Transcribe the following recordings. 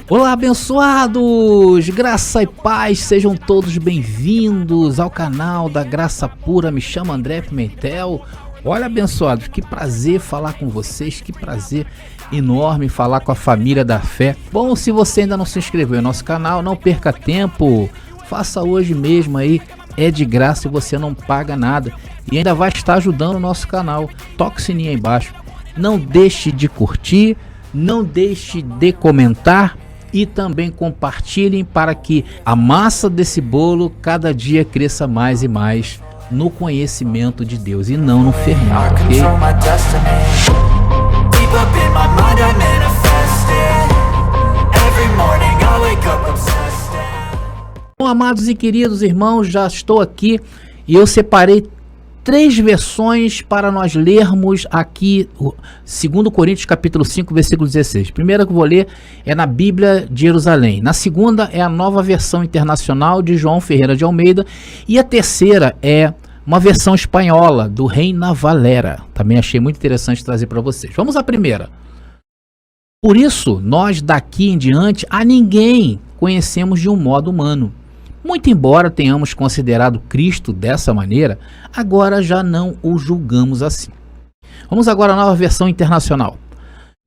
Olá, abençoados! Graça e paz, sejam todos bem-vindos ao canal da Graça Pura. Me chamo André Pimentel. Olha, abençoados, que prazer falar com vocês, que prazer enorme falar com a família da fé. Bom, se você ainda não se inscreveu no nosso canal, não perca tempo, faça hoje mesmo aí, é de graça e você não paga nada. E ainda vai estar ajudando o nosso canal. Toque o sininho aí embaixo, não deixe de curtir, não deixe de comentar. E também compartilhem para que a massa desse bolo cada dia cresça mais e mais no conhecimento de Deus e não no fermento, ok? Bom, amados e queridos irmãos, já estou aqui e eu separei 3 versões para nós lermos aqui, 2 Coríntios capítulo 5, versículo 16. Primeira que eu vou ler é na Bíblia de Jerusalém. Na segunda é a Nova Versão Internacional de João Ferreira de Almeida. E a terceira é uma versão espanhola do Reina Valera. Também achei muito interessante trazer para vocês. Vamos à primeira. Por isso, nós daqui em diante a ninguém conhecemos de um modo humano. Muito embora tenhamos considerado Cristo dessa maneira, agora já não o julgamos assim. Vamos agora à Nova Versão Internacional.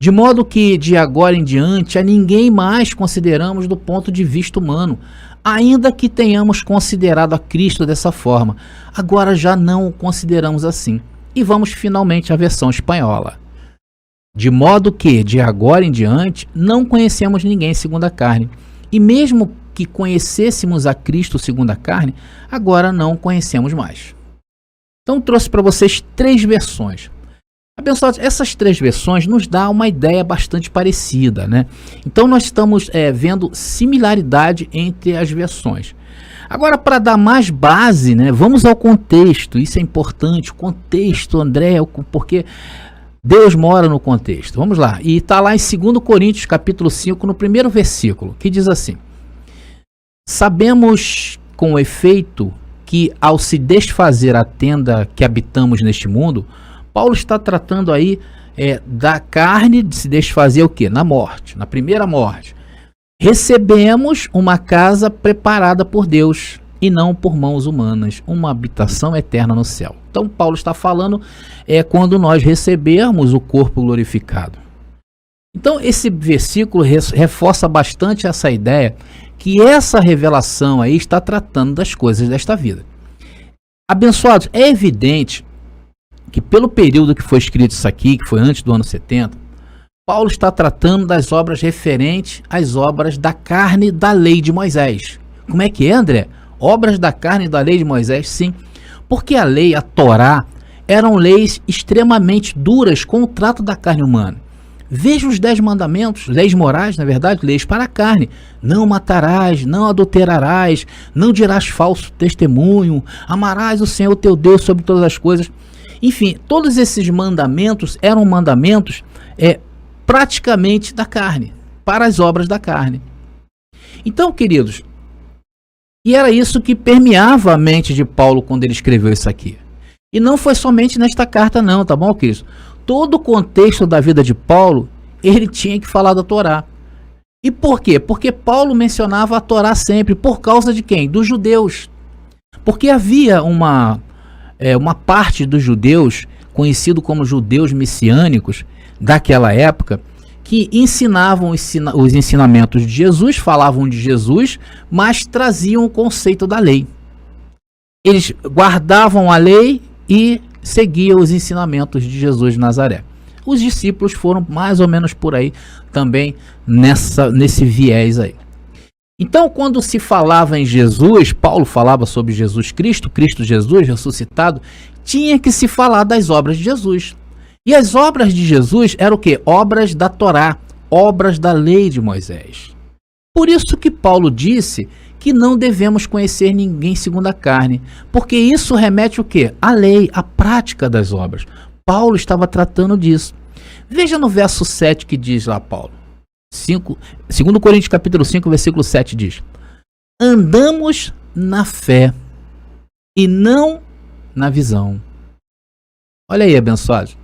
De modo que de agora em diante a ninguém mais consideramos do ponto de vista humano, ainda que tenhamos considerado a Cristo dessa forma, agora já não o consideramos assim. E vamos finalmente à versão espanhola. De modo que de agora em diante não conhecemos ninguém segundo a carne, e mesmo que conhecêssemos a Cristo segundo a carne, agora não o conhecemos mais. Então trouxe para vocês 3 versões. Abençoados, essas 3 versões nos dão uma ideia bastante parecida, né? Então nós estamos vendo similaridade entre as versões. Agora, para dar mais base, né, vamos ao contexto. Isso é importante, o contexto, André, porque Deus mora no contexto. Vamos lá. E está lá em 2 Coríntios capítulo 5, no primeiro versículo, que diz assim: sabemos com efeito que ao se desfazer a tenda que habitamos neste mundo, Paulo está tratando aí da carne de se desfazer o quê? Na morte, na primeira morte. Recebemos uma casa preparada por Deus e não por mãos humanas, uma habitação eterna no céu. Então Paulo está falando quando nós recebermos o corpo glorificado. Então esse versículo reforça bastante essa ideia que essa revelação aí está tratando das coisas desta vida. Abençoados, é evidente que pelo período que foi escrito isso aqui, que foi antes do ano 70, Paulo está tratando das obras referentes às obras da carne da lei de Moisés. Como é que é, André? Obras da carne da lei de Moisés? Sim, porque a lei, a Torá, eram leis extremamente duras com o trato da carne humana. Veja os 10 mandamentos, leis morais, na verdade, leis para a carne. Não matarás, não adulterarás, não dirás falso testemunho, amarás o Senhor teu Deus sobre todas as coisas. Enfim, todos esses mandamentos eram mandamentos praticamente da carne, para as obras da carne. Então, queridos, e era isso que permeava a mente de Paulo quando ele escreveu isso aqui. E não foi somente nesta carta não, tá bom, queridos? Todo o contexto da vida de Paulo, ele tinha que falar da Torá. E por quê? Porque Paulo mencionava a Torá sempre. Por causa de quem? Dos judeus. Porque havia uma parte dos judeus, conhecido como judeus messiânicos, daquela época, que ensinavam os ensinamentos de Jesus, falavam de Jesus, mas traziam o conceito da lei. Eles guardavam a lei e seguia os ensinamentos de Jesus de Nazaré. Os discípulos foram mais ou menos por aí também nesse viés aí. Então, quando se falava em Jesus, Paulo falava sobre Jesus Cristo, Cristo Jesus ressuscitado, tinha que se falar das obras de Jesus. E as obras de Jesus eram o quê? Obras da Torá, obras da lei de Moisés. Por isso que Paulo disse que não devemos conhecer ninguém segundo a carne, porque isso remete o quê? À lei, à prática das obras. Paulo estava tratando disso. Veja no verso 7 que diz lá Paulo. 2 Coríntios capítulo 5, versículo 7 diz: andamos na fé e não na visão. Olha aí, abençoados.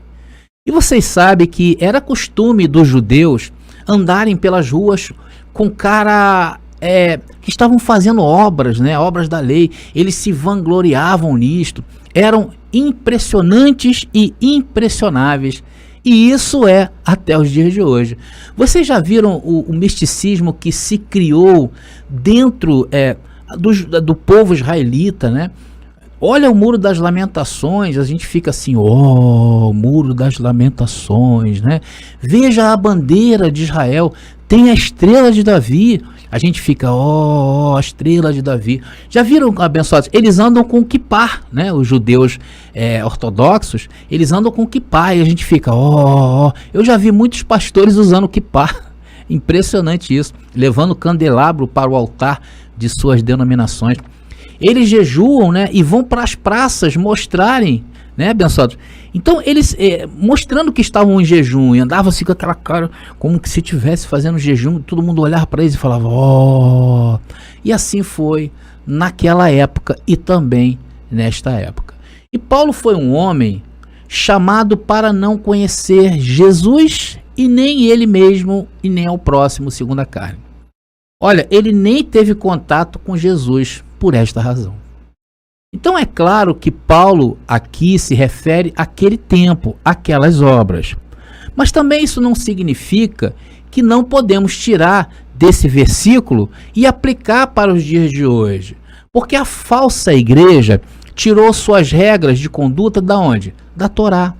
E vocês sabem que era costume dos judeus andarem pelas ruas com cara que estavam fazendo obras, né, obras da lei. Eles se vangloriavam nisto, eram impressionantes e impressionáveis. E isso é até os dias de hoje. Vocês já viram o misticismo que se criou dentro do povo israelita, né? Olha o Muro das Lamentações, a gente fica assim, Muro das Lamentações, né? Veja a bandeira de Israel, tem a estrela de Davi, a gente fica, a estrela de Davi. Já viram, abençoados? Eles andam com kippah, né? Os judeus ortodoxos, eles andam com kippah e a gente fica, Eu já vi muitos pastores usando kippah, impressionante isso, levando candelabro para o altar de suas denominações. Eles jejuam, né, e vão para as praças mostrarem, né, abençoados? Então eles mostrando que estavam em jejum e andavam assim com aquela cara como que se estivesse fazendo jejum, todo mundo olhava para eles e falava, E assim foi naquela época e também nesta época. E Paulo foi um homem chamado para não conhecer Jesus e nem ele mesmo e nem ao próximo segundo a carne. Olha, ele nem teve contato com Jesus por esta razão. Então é claro que Paulo aqui se refere àquele tempo, àquelas obras. Mas também isso não significa que não podemos tirar desse versículo e aplicar para os dias de hoje. Porque a falsa igreja tirou suas regras de conduta da onde? Da Torá.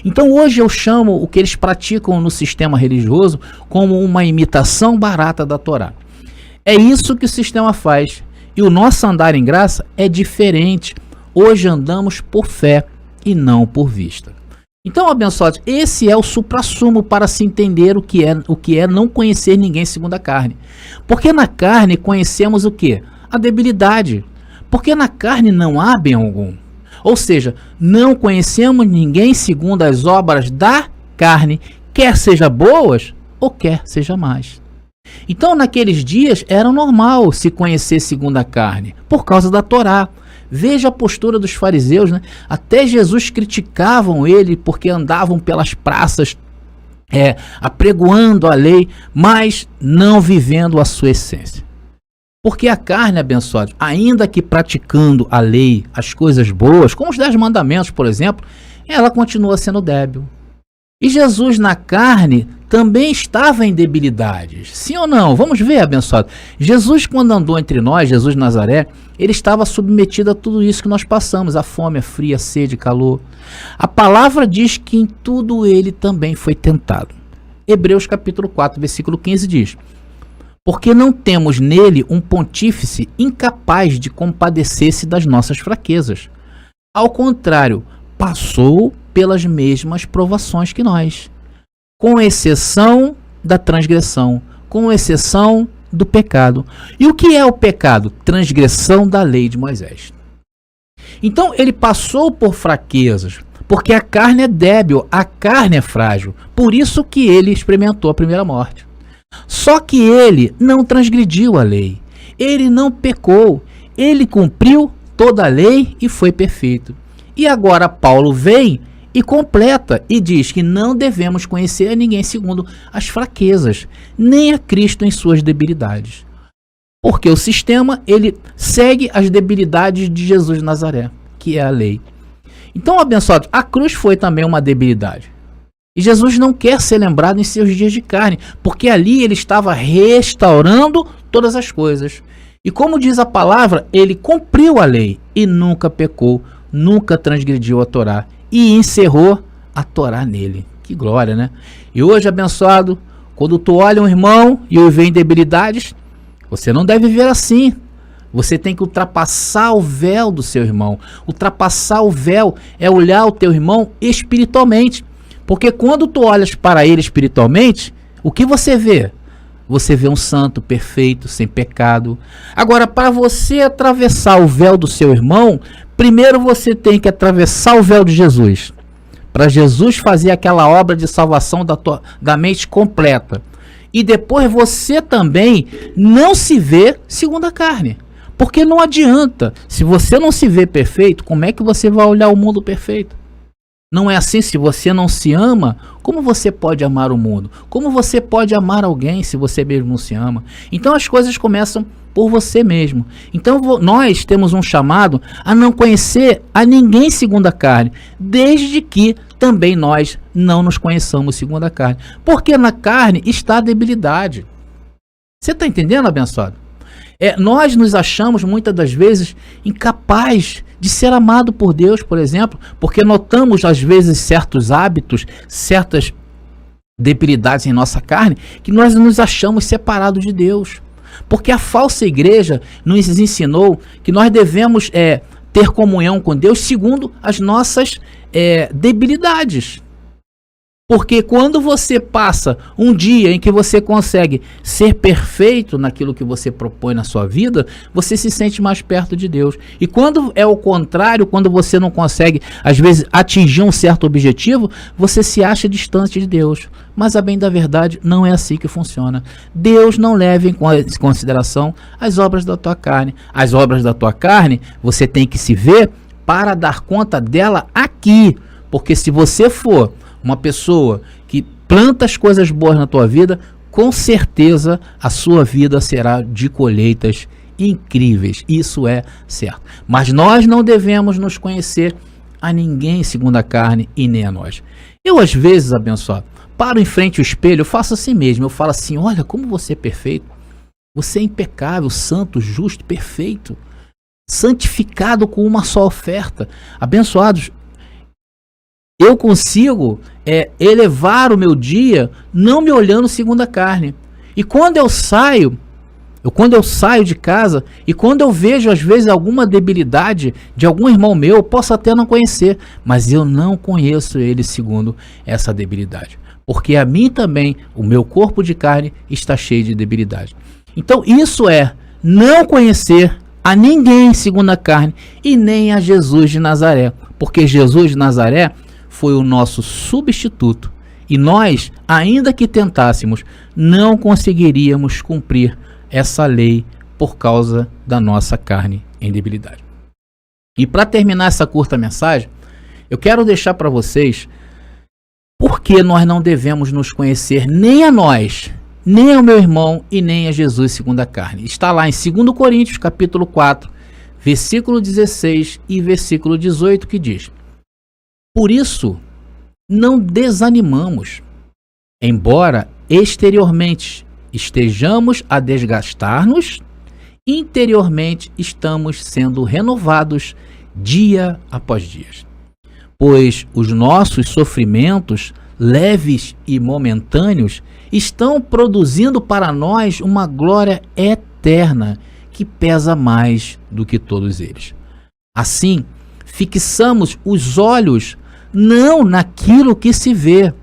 Então hoje eu chamo o que eles praticam no sistema religioso como uma imitação barata da Torá. É isso que o sistema faz. E o nosso andar em graça é diferente. Hoje andamos por fé e não por vista. Então, abençoados, esse é o suprassumo para se entender o que é não conhecer ninguém segundo a carne. Porque na carne conhecemos o quê? A debilidade. Porque na carne não há bem algum. Ou seja, não conhecemos ninguém segundo as obras da carne, quer seja boas ou quer seja más. Então naqueles dias era normal se conhecer segundo a carne, por causa da Torá. Veja a postura dos fariseus, né? Até Jesus criticavam ele porque andavam pelas praças apregoando a lei, mas não vivendo a sua essência. Porque a carne, abençoado, ainda que praticando a lei, as coisas boas, como os 10 mandamentos, por exemplo, ela continua sendo débil. E Jesus na carne também estava em debilidades. Sim ou não? Vamos ver, abençoado. Jesus, quando andou entre nós, Jesus de Nazaré, ele estava submetido a tudo isso que nós passamos, a fome, a fria, a sede, calor. A palavra diz que em tudo ele também foi tentado. Hebreus capítulo 4, versículo 15 diz: porque não temos nele um pontífice incapaz de compadecer-se das nossas fraquezas. Ao contrário, passou pelas mesmas provações que nós, com exceção da transgressão, com exceção do pecado. E o que é o pecado? Transgressão da lei de Moisés. Então ele passou por fraquezas, porque a carne é débil, a carne é frágil. Por isso que ele experimentou a primeira morte. Só que ele não transgrediu a lei, ele não pecou, ele cumpriu toda a lei e foi perfeito. E agora Paulo vem e completa e diz que não devemos conhecer a ninguém segundo as fraquezas, nem a Cristo em suas debilidades. Porque o sistema, ele segue as debilidades de Jesus de Nazaré, que é a lei. Então, abençoados, a cruz foi também uma debilidade. E Jesus não quer ser lembrado em seus dias de carne, porque ali ele estava restaurando todas as coisas. E como diz a palavra, ele cumpriu a lei e nunca pecou, nunca transgrediu a Torá e encerrou a Torá nele. Que glória, né? E hoje, abençoado, quando tu olha um irmão e o vê em debilidades, você não deve ver assim. Você tem que ultrapassar o véu do seu irmão. Ultrapassar o véu é olhar o teu irmão espiritualmente. Porque quando tu olhas para ele espiritualmente, o que você vê? Você vê um santo perfeito, sem pecado. Agora, para você atravessar o véu do seu irmão, primeiro você tem que atravessar o véu de Jesus. Para Jesus fazer aquela obra de salvação da mente completa. E depois você também não se vê segundo a carne. Porque não adianta. Se você não se vê perfeito, como é que você vai olhar o mundo perfeito? Não é assim? Se você não se ama, como você pode amar o mundo? Como você pode amar alguém se você mesmo não se ama? Então as coisas começam por você mesmo. Então nós temos um chamado a não conhecer a ninguém segundo a carne, desde que também nós não nos conheçamos segundo a carne. Porque na carne está a debilidade. Você está entendendo, abençoado? Nós nos achamos muitas das vezes incapazes de ser amado por Deus, por exemplo, porque notamos às vezes certos hábitos, certas debilidades em nossa carne, que nós nos achamos separados de Deus. Porque a falsa igreja nos ensinou que nós devemos ter comunhão com Deus segundo as nossas debilidades. Porque quando você passa um dia em que você consegue ser perfeito naquilo que você propõe na sua vida, você se sente mais perto de Deus. E quando é o contrário, quando você não consegue, às vezes, atingir um certo objetivo, você se acha distante de Deus. Mas, a bem da verdade, não é assim que funciona. Deus não leva em consideração as obras da tua carne. As obras da tua carne, você tem que se ver para dar conta dela aqui. Porque se você for uma pessoa que planta as coisas boas na tua vida, com certeza a sua vida será de colheitas incríveis. Isso é certo. Mas nós não devemos nos conhecer a ninguém segundo a carne e nem a nós. Eu, às vezes, abençoado, paro em frente ao espelho, eu faço assim mesmo. Eu falo assim: olha como você é perfeito. Você é impecável, santo, justo, perfeito. Santificado com uma só oferta. Abençoados, eu consigo elevar o meu dia não me olhando segundo a carne. E quando eu saio de casa e quando eu vejo às vezes alguma debilidade de algum irmão meu, eu posso até não conhecer, mas eu não conheço ele segundo essa debilidade. Porque a mim também, o meu corpo de carne está cheio de debilidade. Então isso é não conhecer a ninguém segundo a carne e nem a Jesus de Nazaré. Porque Jesus de Nazaré foi o nosso substituto. E nós, ainda que tentássemos, não conseguiríamos cumprir essa lei por causa da nossa carne em debilidade. E para terminar essa curta mensagem, eu quero deixar para vocês por que nós não devemos nos conhecer nem a nós, nem ao meu irmão e nem a Jesus segundo a carne. Está lá em 2 Coríntios, capítulo 4, versículo 16 e versículo 18, que diz: por isso, não desanimamos, embora exteriormente estejamos a desgastar-nos, interiormente estamos sendo renovados dia após dia. Pois os nossos sofrimentos, leves e momentâneos, estão produzindo para nós uma glória eterna que pesa mais do que todos eles. Assim, fixamos os olhos não naquilo que se vê,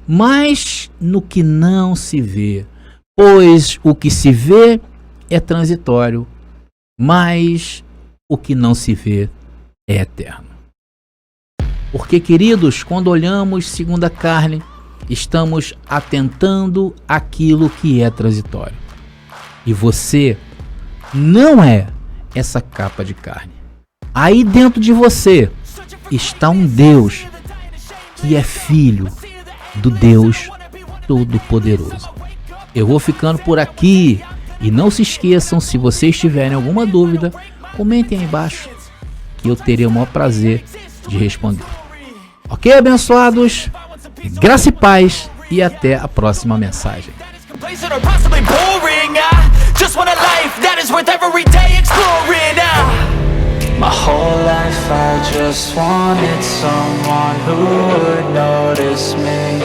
mas no que não se vê. Pois o que se vê é transitório, mas o que não se vê é eterno. Porque, queridos, quando olhamos segundo a carne, estamos atentando àquilo que é transitório. E você não é essa capa de carne. Aí dentro de você está um Deus que é filho do Deus Todo-Poderoso. Eu vou ficando por aqui e não se esqueçam, se vocês tiverem alguma dúvida, comentem aí embaixo que eu terei o maior prazer de responder. Ok, abençoados? Graça e paz e até a próxima mensagem. My whole life I just wanted someone who would notice me.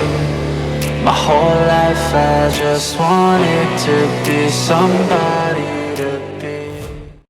My whole life I just wanted to be somebody.